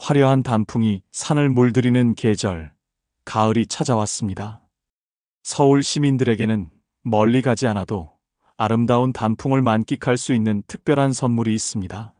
화려한 단풍이 산을 물들이는 계절, 가을이 찾아왔습니다. 서울 시민들에게는 멀리 가지 않아도 아름다운 단풍을 만끽할 수 있는 특별한 선물이 있습니다.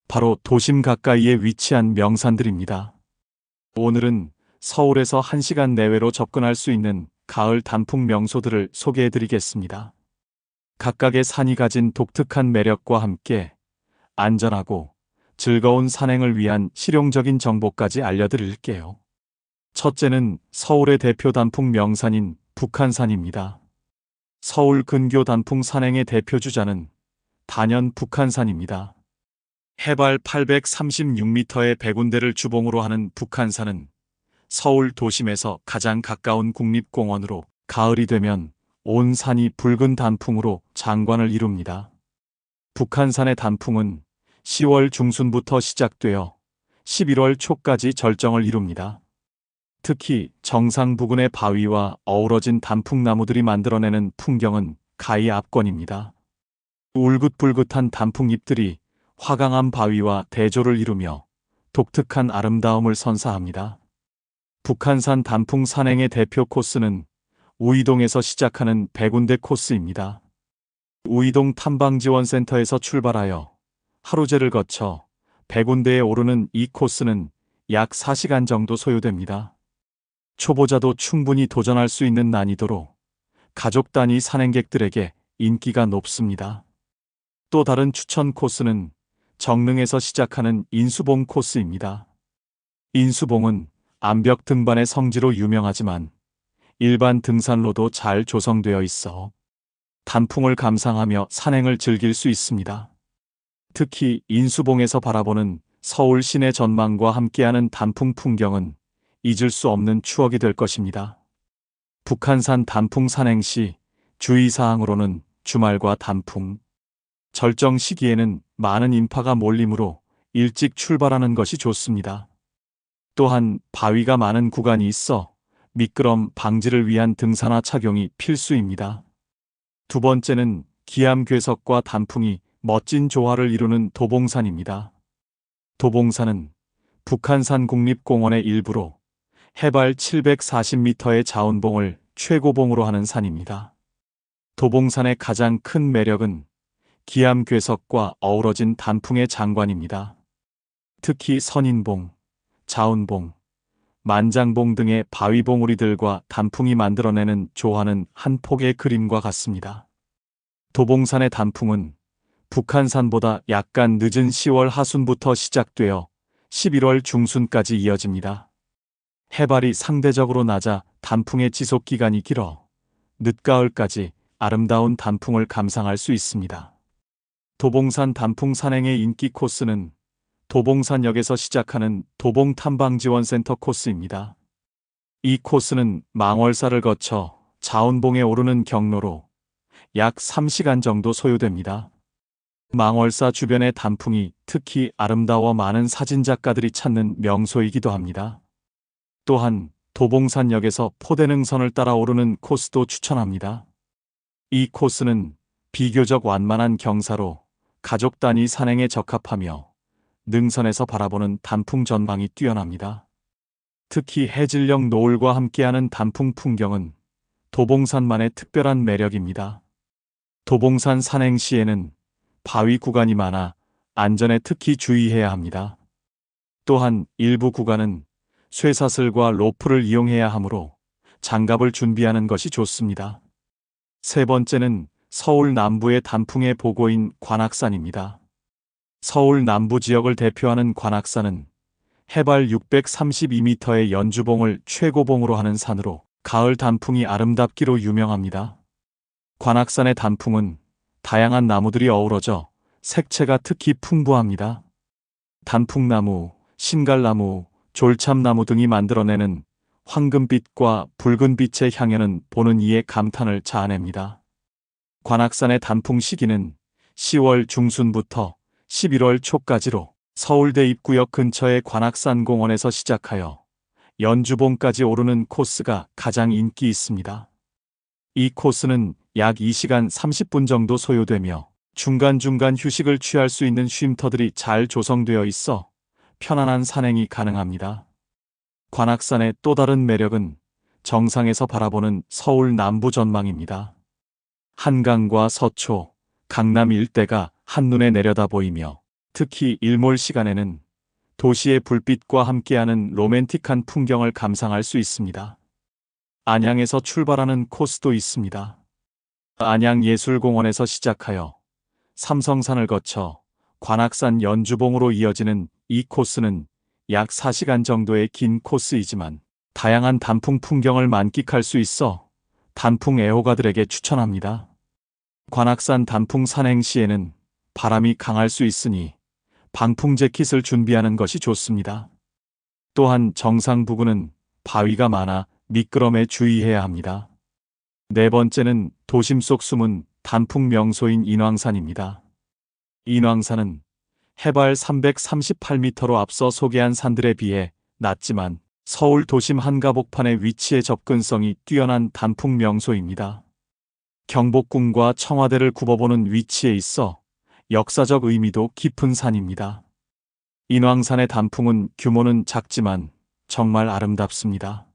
바로 도심 가까이에 위치한 명산들입니다. 오늘은 서울에서 1시간 내외로 접근할 수 있는 가을 단풍 명소들을 소개해 드리겠습니다. 각각의 산이 가진 독특한 매력과 함께 안전하고 즐거운 산행을 위한 실용적인 정보까지 알려드릴게요. 첫째는 서울의 대표 단풍 명산인 북한산입니다. 서울 근교 단풍 산행의 대표 주자는 단연 북한산입니다. 해발 836m의 100군데를 주봉으로 하는 북한산은 서울 도심에서 가장 가까운 국립공원으로 가을이 되면 온 산이 붉은 단풍으로 장관을 이룹니다. 북한산의 단풍은 10월 중순부터 시작되어 11월 초까지 절정을 이룹니다. 특히 정상 부근의 바위와 어우러진 단풍나무들이 만들어내는 풍경은 가히 압권입니다. 울긋불긋한 단풍잎들이 화강암 바위와 대조를 이루며 독특한 아름다움을 선사합니다. 북한산 단풍 산행의 대표 코스는 우이동에서 시작하는 100군데 코스입니다. 우이동 탐방지원센터에서 출발하여 하루제를 거쳐 100군데에 오르는 이 코스는 약 4시간 정도 소요됩니다. 초보자도 충분히 도전할 수 있는 난이도로 가족 단위 산행객들에게 인기가 높습니다. 또 다른 추천 코스는 정릉에서 시작하는 인수봉 코스입니다. 인수봉은 암벽 등반의 성지로 유명하지만 일반 등산로도 잘 조성되어 있어 단풍을 감상하며 산행을 즐길 수 있습니다. 특히 인수봉에서 바라보는 서울 시내 전망과 함께하는 단풍 풍경은 잊을 수 없는 추억이 될 것입니다. 북한산 단풍 산행 시 주의사항으로는 주말과 단풍, 절정 시기에는 많은 인파가 몰리므로 일찍 출발하는 것이 좋습니다. 또한 바위가 많은 구간이 있어 미끄럼 방지를 위한 등산화 착용이 필수입니다. 두 번째는 기암괴석과 단풍이 멋진 조화를 이루는 도봉산입니다. 도봉산은 북한산 국립공원의 일부로 해발 740m의 자운봉을 최고봉으로 하는 산입니다. 도봉산의 가장 큰 매력은 기암괴석과 어우러진 단풍의 장관입니다. 특히 선인봉, 자운봉, 만장봉 등의 바위봉우리들과 단풍이 만들어내는 조화는 한 폭의 그림과 같습니다. 도봉산의 단풍은 북한산보다 약간 늦은 10월 하순부터 시작되어 11월 중순까지 이어집니다. 해발이 상대적으로 낮아 단풍의 지속기간이 길어 늦가을까지 아름다운 단풍을 감상할 수 있습니다. 도봉산 단풍 산행의 인기 코스는 도봉산역에서 시작하는 도봉탐방지원센터 코스입니다. 이 코스는 망월사를 거쳐 자운봉에 오르는 경로로 약 3시간 정도 소요됩니다. 망월사 주변의 단풍이 특히 아름다워 많은 사진작가들이 찾는 명소이기도 합니다. 또한 도봉산역에서 포대능선을 따라 오르는 코스도 추천합니다. 이 코스는 비교적 완만한 경사로 가족 단위 산행에 적합하며 능선에서 바라보는 단풍 전망이 뛰어납니다. 특히 해질녘 노을과 함께하는 단풍 풍경은 도봉산만의 특별한 매력입니다. 도봉산 산행 시에는 바위 구간이 많아 안전에 특히 주의해야 합니다. 또한 일부 구간은 쇠사슬과 로프를 이용해야 하므로 장갑을 준비하는 것이 좋습니다. 세 번째는 서울 남부의 단풍의 보고인 관악산입니다. 서울 남부 지역을 대표하는 관악산은 해발 632m의 연주봉을 최고봉으로 하는 산으로 가을 단풍이 아름답기로 유명합니다. 관악산의 단풍은 다양한 나무들이 어우러져 색채가 특히 풍부합니다. 단풍나무, 신갈나무, 졸참나무 등이 만들어내는 황금빛과 붉은빛의 향연은 보는 이의 감탄을 자아냅니다. 관악산의 단풍 시기는 10월 중순부터 11월 초까지로 서울대 입구역 근처의 관악산 공원에서 시작하여 연주봉까지 오르는 코스가 가장 인기 있습니다. 이 코스는 약 2시간 30분 정도 소요되며 중간중간 휴식을 취할 수 있는 쉼터들이 잘 조성되어 있어 편안한 산행이 가능합니다. 관악산의 또 다른 매력은 정상에서 바라보는 서울 남부 전망입니다. 한강과 서초, 강남 일대가 한눈에 내려다 보이며 특히 일몰 시간에는 도시의 불빛과 함께하는 로맨틱한 풍경을 감상할 수 있습니다. 안양에서 출발하는 코스도 있습니다. 안양예술공원에서 시작하여 삼성산을 거쳐 관악산 연주봉으로 이어지는 이 코스는 약 4시간 정도의 긴 코스이지만 다양한 단풍 풍경을 만끽할 수 있어 단풍 애호가들에게 추천합니다. 관악산 단풍 산행 시에는 바람이 강할 수 있으니 방풍 재킷을 준비하는 것이 좋습니다. 또한 정상 부근은 바위가 많아 미끄럼에 주의해야 합니다. 네 번째는 도심 속 숨은 단풍 명소인 인왕산입니다. 인왕산은 해발 338m로 앞서 소개한 산들에 비해 낮지만 서울 도심 한가복판의 위치에 접근성이 뛰어난 단풍 명소입니다. 경복궁과 청와대를 굽어보는 위치에 있어 역사적 의미도 깊은 산입니다. 인왕산의 단풍은 규모는 작지만 정말 아름답습니다.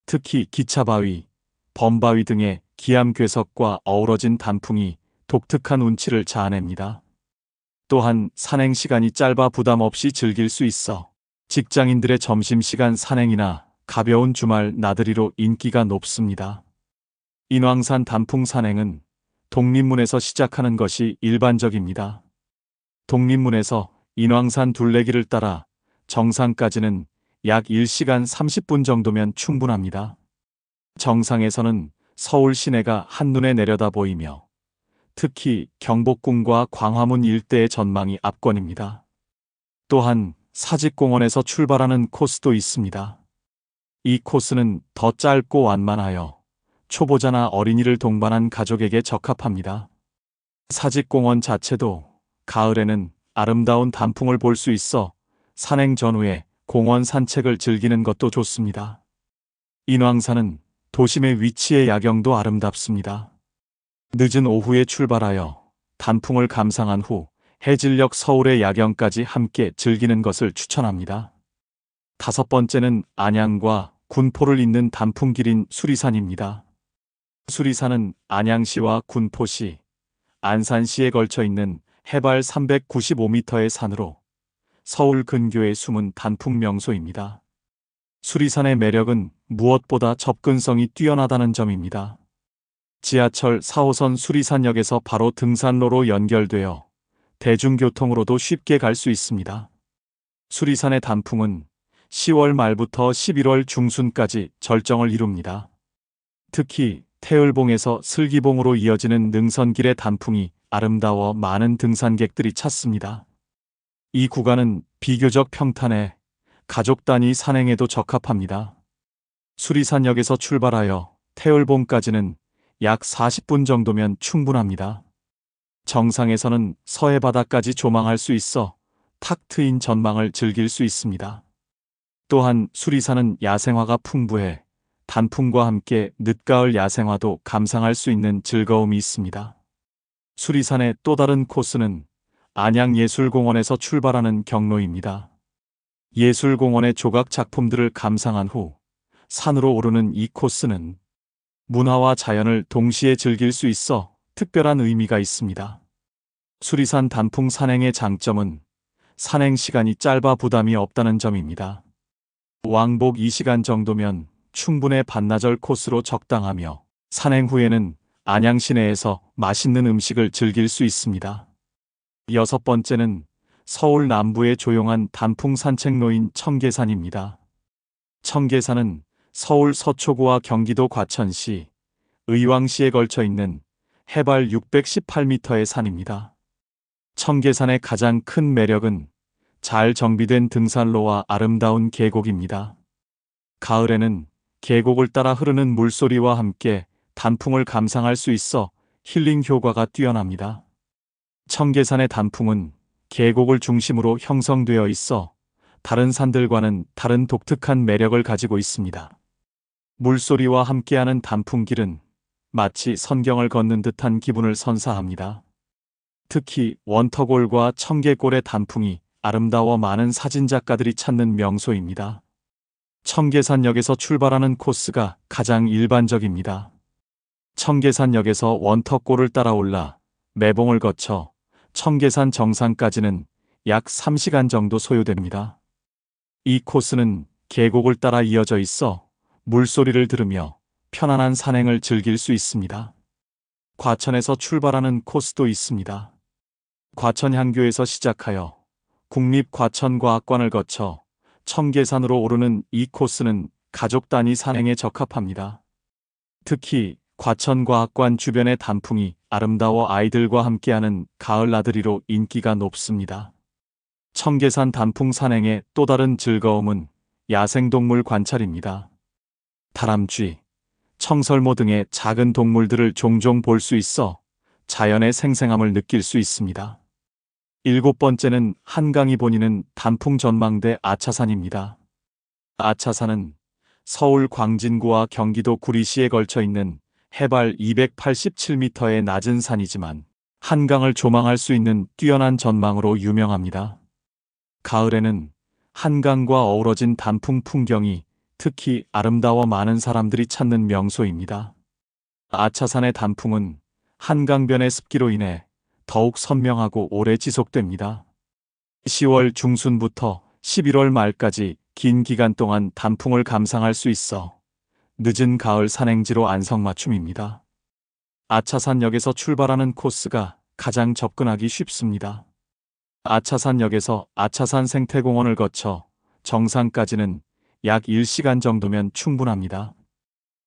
특히 기차바위, 범바위 등의 기암괴석과 어우러진 단풍이 독특한 운치를 자아냅니다. 또한 산행 시간이 짧아 부담 없이 즐길 수 있어 직장인들의 점심시간 산행이나 가벼운 주말 나들이로 인기가 높습니다. 인왕산 단풍 산행은 독립문에서 시작하는 것이 일반적입니다. 독립문에서 인왕산 둘레길을 따라 정상까지는 약 1시간 30분 정도면 충분합니다. 정상에서는 서울 시내가 한눈에 내려다 보이며 특히 경복궁과 광화문 일대의 전망이 압권입니다. 또한 사직공원에서 출발하는 코스도 있습니다. 이 코스는 더 짧고 완만하여 초보자나 어린이를 동반한 가족에게 적합합니다. 사직공원 자체도 가을에는 아름다운 단풍을 볼 수 있어 산행 전후에 공원 산책을 즐기는 것도 좋습니다. 인왕산은 도심의 위치에 야경도 아름답습니다. 늦은 오후에 출발하여 단풍을 감상한 후 해질녘 서울의 야경까지 함께 즐기는 것을 추천합니다. 다섯 번째는 안양과 군포를 잇는 단풍길인 수리산입니다. 수리산은 안양시와 군포시, 안산시에 걸쳐 있는 해발 395m의 산으로 서울 근교에 숨은 단풍 명소입니다. 수리산의 매력은 무엇보다 접근성이 뛰어나다는 점입니다. 지하철 4호선 수리산역에서 바로 등산로로 연결되어 대중교통으로도 쉽게 갈 수 있습니다. 수리산의 단풍은 10월 말부터 11월 중순까지 절정을 이룹니다. 특히 태을봉에서 슬기봉으로 이어지는 능선길의 단풍이 아름다워 많은 등산객들이 찾습니다. 이 구간은 비교적 평탄해 가족 단위 산행에도 적합합니다. 수리산역에서 출발하여 태을봉까지는 약 40분 정도면 충분합니다. 정상에서는 서해 바다까지 조망할 수 있어 탁 트인 전망을 즐길 수 있습니다. 또한 수리산은 야생화가 풍부해 단풍과 함께 늦가을 야생화도 감상할 수 있는 즐거움이 있습니다. 수리산의 또 다른 코스는 안양예술공원에서 출발하는 경로입니다. 예술공원의 조각 작품들을 감상한 후 산으로 오르는 이 코스는 문화와 자연을 동시에 즐길 수 있어 특별한 의미가 있습니다. 수리산 단풍 산행의 장점은 산행 시간이 짧아 부담이 없다는 점입니다. 왕복 2시간 정도면 충분해 반나절 코스로 적당하며 산행 후에는 안양 시내에서 맛있는 음식을 즐길 수 있습니다. 여섯 번째는 서울 남부의 조용한 단풍 산책로인 청계산입니다. 청계산은 서울 서초구와 경기도 과천시, 의왕시에 걸쳐 있는 해발 618m의 산입니다. 청계산의 가장 큰 매력은 잘 정비된 등산로와 아름다운 계곡입니다. 가을에는 계곡을 따라 흐르는 물소리와 함께 단풍을 감상할 수 있어 힐링 효과가 뛰어납니다. 청계산의 단풍은 계곡을 중심으로 형성되어 있어 다른 산들과는 다른 독특한 매력을 가지고 있습니다. 물소리와 함께하는 단풍길은 마치 선경을 걷는 듯한 기분을 선사합니다. 특히 원터골과 청계골의 단풍이 아름다워 많은 사진작가들이 찾는 명소입니다. 청계산역에서 출발하는 코스가 가장 일반적입니다. 청계산역에서 원터골을 따라 올라 매봉을 거쳐 청계산 정상까지는 약 3시간 정도 소요됩니다. 이 코스는 계곡을 따라 이어져 있어 물소리를 들으며 편안한 산행을 즐길 수 있습니다. 과천에서 출발하는 코스도 있습니다. 과천향교에서 시작하여 국립과천과학관을 거쳐 청계산으로 오르는 이 코스는 가족 단위 산행에 적합합니다. 특히 과천과학관 주변의 단풍이 아름다워 아이들과 함께하는 가을 나들이로 인기가 높습니다. 청계산 단풍 산행의 또 다른 즐거움은 야생동물 관찰입니다. 다람쥐, 청설모 등의 작은 동물들을 종종 볼 수 있어 자연의 생생함을 느낄 수 있습니다. 7번째는 한강이 보이는 단풍 전망대 아차산입니다. 아차산은 서울 광진구와 경기도 구리시에 걸쳐 있는 해발 287m의 낮은 산이지만 한강을 조망할 수 있는 뛰어난 전망으로 유명합니다. 가을에는 한강과 어우러진 단풍 풍경이 특히 아름다워 많은 사람들이 찾는 명소입니다. 아차산의 단풍은 한강변의 습기로 인해 더욱 선명하고 오래 지속됩니다. 10월 중순부터 11월 말까지 긴 기간 동안 단풍을 감상할 수 있어 늦은 가을 산행지로 안성맞춤입니다. 아차산역에서 출발하는 코스가 가장 접근하기 쉽습니다. 아차산역에서 아차산 생태공원을 거쳐 정상까지는 약 1시간 정도면 충분합니다.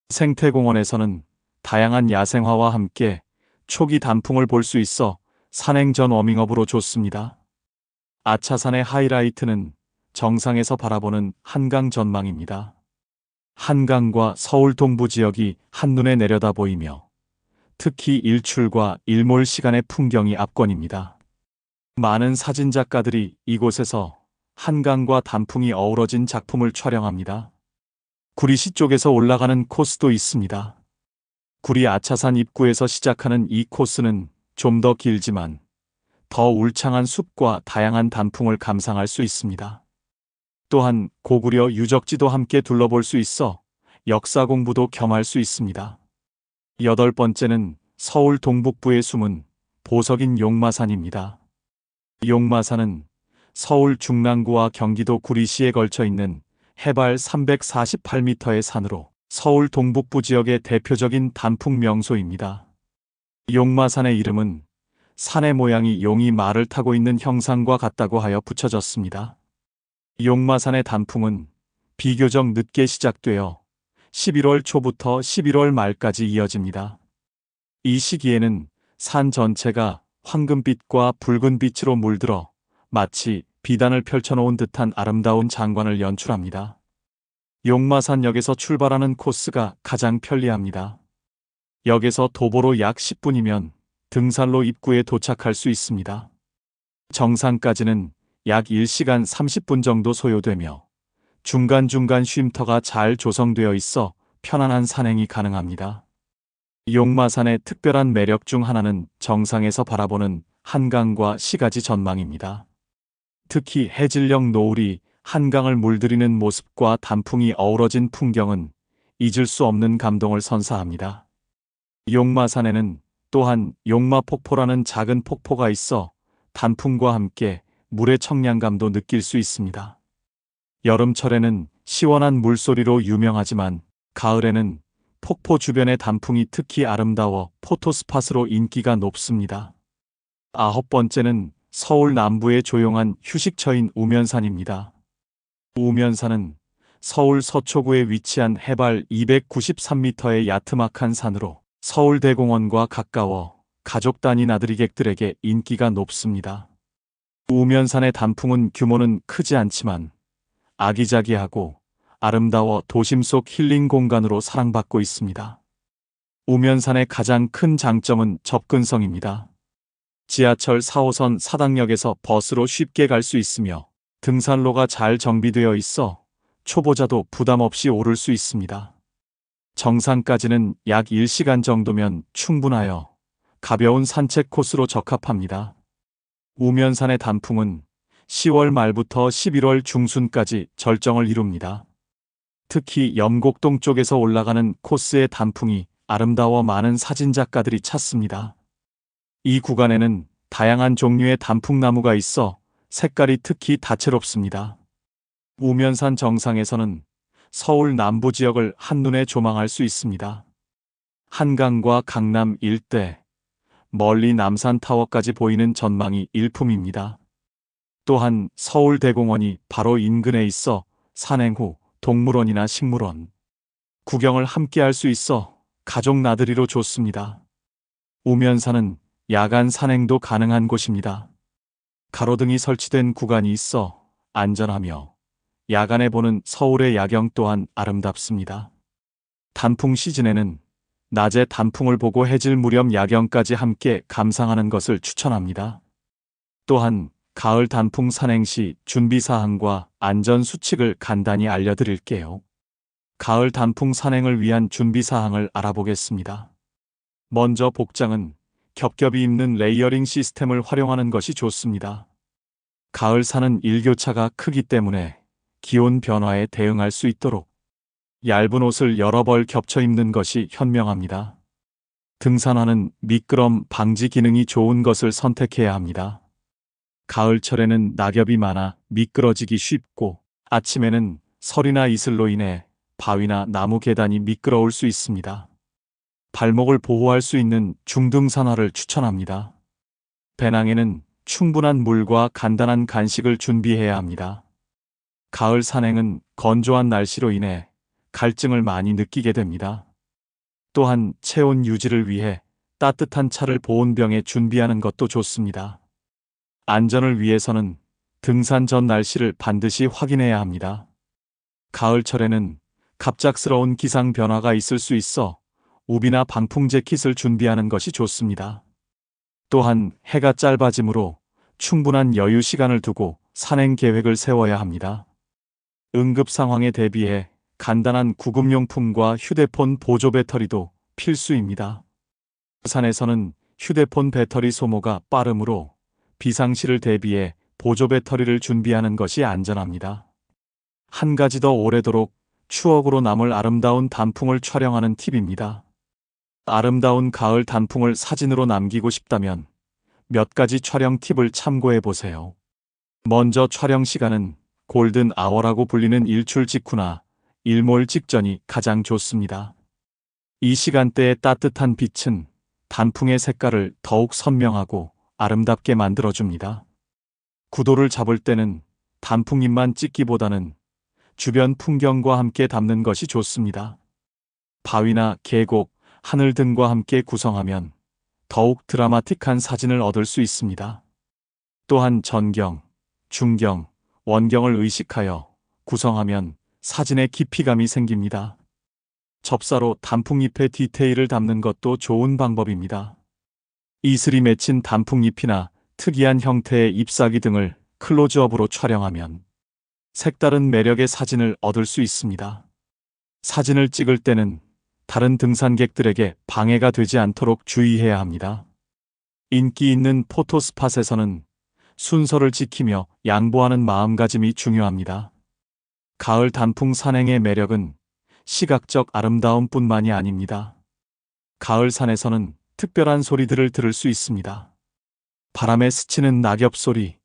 생태공원에서는 다양한 야생화와 함께 초기 단풍을 볼 수 있어 산행 전 워밍업으로 좋습니다. 아차산의 하이라이트는 정상에서 바라보는 한강 전망입니다. 한강과 서울 동부 지역이 한눈에 내려다 보이며 특히 일출과 일몰 시간의 풍경이 압권입니다. 많은 사진작가들이 이곳에서 한강과 단풍이 어우러진 작품을 촬영합니다. 구리시 쪽에서 올라가는 코스도 있습니다. 구리 아차산 입구에서 시작하는 이 코스는 좀 더 길지만 더 울창한 숲과 다양한 단풍을 감상할 수 있습니다. 또한 고구려 유적지도 함께 둘러볼 수 있어 역사 공부도 겸할 수 있습니다. 8번째는 서울 동북부에 숨은 보석인 용마산입니다. 용마산은 서울 중랑구와 경기도 구리시에 걸쳐 있는 해발 348m의 산으로 서울 동북부 지역의 대표적인 단풍 명소입니다. 용마산의 이름은 산의 모양이 용이 말을 타고 있는 형상과 같다고 하여 붙여졌습니다. 용마산의 단풍은 비교적 늦게 시작되어 11월 초부터 11월 말까지 이어집니다. 이 시기에는 산 전체가 황금빛과 붉은빛으로 물들어 마치 비단을 펼쳐놓은 듯한 아름다운 장관을 연출합니다. 용마산역에서 출발하는 코스가 가장 편리합니다. 역에서 도보로 약 10분이면 등산로 입구에 도착할 수 있습니다. 정상까지는 약 1시간 30분 정도 소요되며 중간중간 쉼터가 잘 조성되어 있어 편안한 산행이 가능합니다. 용마산의 특별한 매력 중 하나는 정상에서 바라보는 한강과 시가지 전망입니다. 특히 해질녘 노을이 한강을 물들이는 모습과 단풍이 어우러진 풍경은 잊을 수 없는 감동을 선사합니다. 용마산에는 또한 용마폭포라는 작은 폭포가 있어 단풍과 함께 물의 청량감도 느낄 수 있습니다. 여름철에는 시원한 물소리로 유명하지만 가을에는 폭포 주변의 단풍이 특히 아름다워 포토스팟으로 인기가 높습니다. 9번째는 서울 남부의 조용한 휴식처인 우면산입니다. 우면산은 서울 서초구에 위치한 해발 293m의 야트막한 산으로 서울대공원과 가까워 가족 단위 나들이객들에게 인기가 높습니다. 우면산의 단풍은 규모는 크지 않지만 아기자기하고 아름다워 도심 속 힐링 공간으로 사랑받고 있습니다. 우면산의 가장 큰 장점은 접근성입니다. 지하철 4호선 사당역에서 버스로 쉽게 갈 수 있으며 등산로가 잘 정비되어 있어 초보자도 부담 없이 오를 수 있습니다. 정상까지는 약 1시간 정도면 충분하여 가벼운 산책 코스로 적합합니다. 우면산의 단풍은 10월 말부터 11월 중순까지 절정을 이룹니다. 특히 염곡동 쪽에서 올라가는 코스의 단풍이 아름다워 많은 사진작가들이 찾습니다. 이 구간에는 다양한 종류의 단풍나무가 있어 색깔이 특히 다채롭습니다. 우면산 정상에서는 서울 남부 지역을 한눈에 조망할 수 있습니다. 한강과 강남 일대, 멀리 남산타워까지 보이는 전망이 일품입니다. 또한 서울대공원이 바로 인근에 있어 산행 후 동물원이나 식물원, 구경을 함께 할 수 있어 가족 나들이로 좋습니다. 우면산은 야간 산행도 가능한 곳입니다. 가로등이 설치된 구간이 있어 안전하며 야간에 보는 서울의 야경 또한 아름답습니다. 단풍 시즌에는 낮에 단풍을 보고 해질 무렵 야경까지 함께 감상하는 것을 추천합니다. 또한 가을 단풍 산행 시 준비사항과 안전수칙을 간단히 알려드릴게요. 가을 단풍 산행을 위한 준비사항을 알아보겠습니다. 먼저 복장은 겹겹이 입는 레이어링 시스템을 활용하는 것이 좋습니다. 가을산은 일교차가 크기 때문에 기온 변화에 대응할 수 있도록 얇은 옷을 여러 벌 겹쳐 입는 것이 현명합니다. 등산화는 미끄럼 방지 기능이 좋은 것을 선택해야 합니다. 가을철에는 낙엽이 많아 미끄러지기 쉽고 아침에는 설이나 이슬로 인해 바위나 나무 계단이 미끄러울 수 있습니다. 발목을 보호할 수 있는 중등산화를 추천합니다. 배낭에는 충분한 물과 간단한 간식을 준비해야 합니다. 가을 산행은 건조한 날씨로 인해 갈증을 많이 느끼게 됩니다. 또한 체온 유지를 위해 따뜻한 차를 보온병에 준비하는 것도 좋습니다. 안전을 위해서는 등산 전 날씨를 반드시 확인해야 합니다. 가을철에는 갑작스러운 기상 변화가 있을 수 있어 우비나 방풍 재킷을 준비하는 것이 좋습니다. 또한 해가 짧아지므로 충분한 여유 시간을 두고 산행 계획을 세워야 합니다. 응급 상황에 대비해 간단한 구급용품과 휴대폰 보조 배터리도 필수입니다. 산에서는 휴대폰 배터리 소모가 빠르므로 비상시를 대비해 보조 배터리를 준비하는 것이 안전합니다. 한 가지 더 오래도록 추억으로 남을 아름다운 단풍을 촬영하는 팁입니다. 아름다운 가을 단풍을 사진으로 남기고 싶다면 몇 가지 촬영 팁을 참고해 보세요. 먼저 촬영 시간은 골든 아워라고 불리는 일출 직후나 일몰 직전이 가장 좋습니다. 이 시간대의 따뜻한 빛은 단풍의 색깔을 더욱 선명하고 아름답게 만들어줍니다. 구도를 잡을 때는 단풍잎만 찍기보다는 주변 풍경과 함께 담는 것이 좋습니다. 바위나 계곡, 하늘 등과 함께 구성하면 더욱 드라마틱한 사진을 얻을 수 있습니다. 또한 전경, 중경, 원경을 의식하여 구성하면 사진에 깊이감이 생깁니다. 접사로 단풍잎의 디테일을 담는 것도 좋은 방법입니다. 이슬이 맺힌 단풍잎이나 특이한 형태의 잎사귀 등을 클로즈업으로 촬영하면 색다른 매력의 사진을 얻을 수 있습니다. 사진을 찍을 때는 다른 등산객들에게 방해가 되지 않도록 주의해야 합니다. 인기 있는 포토스팟에서는 순서를 지키며 양보하는 마음가짐이 중요합니다. 가을 단풍 산행의 매력은 시각적 아름다움뿐만이 아닙니다. 가을 산에서는 특별한 소리들을 들을 수 있습니다. 바람에 스치는 낙엽 소리,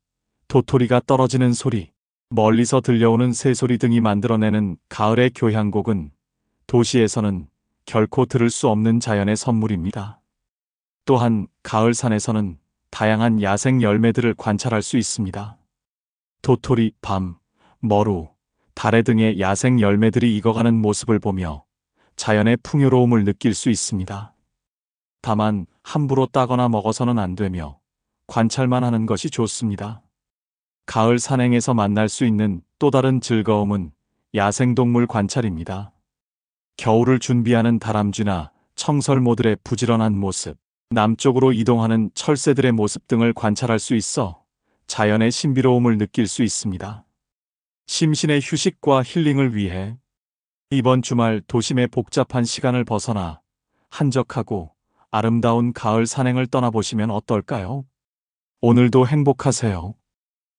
도토리가 떨어지는 소리, 멀리서 들려오는 새소리 등이 만들어내는 가을의 교향곡은 도시에서는 결코 들을 수 없는 자연의 선물입니다. 또한 가을 산에서는 다양한 야생 열매들을 관찰할 수 있습니다. 도토리, 밤, 머루, 다래 등의 야생 열매들이 익어가는 모습을 보며 자연의 풍요로움을 느낄 수 있습니다. 다만 함부로 따거나 먹어서는 안 되며 관찰만 하는 것이 좋습니다. 가을 산행에서 만날 수 있는 또 다른 즐거움은 야생동물 관찰입니다. 겨울을 준비하는 다람쥐나 청설모들의 부지런한 모습, 남쪽으로 이동하는 철새들의 모습 등을 관찰할 수 있어 자연의 신비로움을 느낄 수 있습니다. 심신의 휴식과 힐링을 위해 이번 주말 도심의 복잡한 시간을 벗어나 한적하고 아름다운 가을 산행을 떠나보시면 어떨까요? 오늘도 행복하세요.